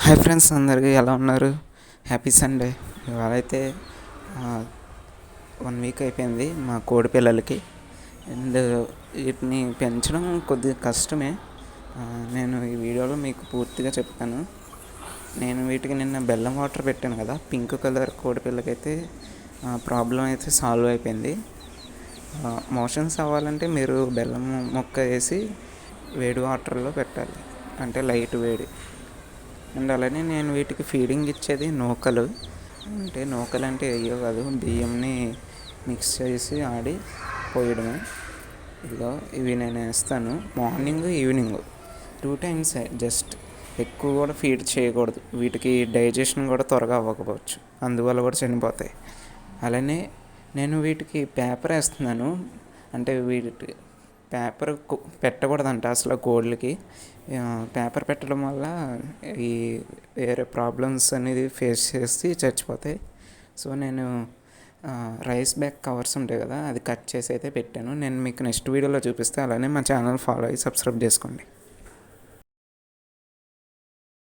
Hi friends, అందరికీ ఎలా ఉన్నారు? Happy Sunday. ఇవాళైతే 1 వీక్ అయిపోయింది మా కోడి పిల్లలకి. అండ్ వీటిని పెంచడం కొద్దిగా కష్టమే. నేను ఈ వీడియోలో మీకు పూర్తిగా చెప్తాను. నేను వీటికి నిన్న బెల్లం వాటర్ పెట్టాను కదా, పింక్ కలర్ కోడి పిల్లకైతే ప్రాబ్లం అయితే సాల్వ్ అయిపోయింది. మోషన్స్ అవ్వాలంటే మీరు బెల్లం మొక్క వేసి వేడి వాటర్లో పెట్టాలి, అంటే లైట్ వేడి. అండ్ అలానే నేను వీటికి ఫీడింగ్ ఇచ్చేది నూకలు. నూకలు అంటే అయ్యో కాదు, బియ్యంని మిక్స్ చేసి ఆడి పోయడమే. ఇదిగో ఇవి నేను వేస్తాను మార్నింగ్ ఈవినింగ్ 2 times. జస్ట్ ఎక్కువ కూడా ఫీడ్ చేయకూడదు, వీటికి డైజెషన్ కూడా త్వరగా అవ్వకపోవచ్చు, అందువల్ల కూడా చనిపోతాయి. అలానే నేను వీటికి పేపర్ వేస్తున్నాను. అంటే వీటి పేపర్ పెట్టకూడదంట అసలు కోళ్ళకి. పేపర్ పెట్టడం వల్ల ఈ వేరే ప్రాబ్లమ్స్ అనేది ఫేస్ చేసి చచ్చిపోతాయి. సో నేను రైస్ బ్యాగ్ కవర్స్ ఉంటాయి కదా, అది కట్ చేసి అయితే పెట్టాను. నేను మీకు నెక్స్ట్ వీడియోలో చూపిస్తే. అలానే మా ఛానల్ ఫాలో అయ్యి సబ్స్క్రైబ్ చేసుకోండి.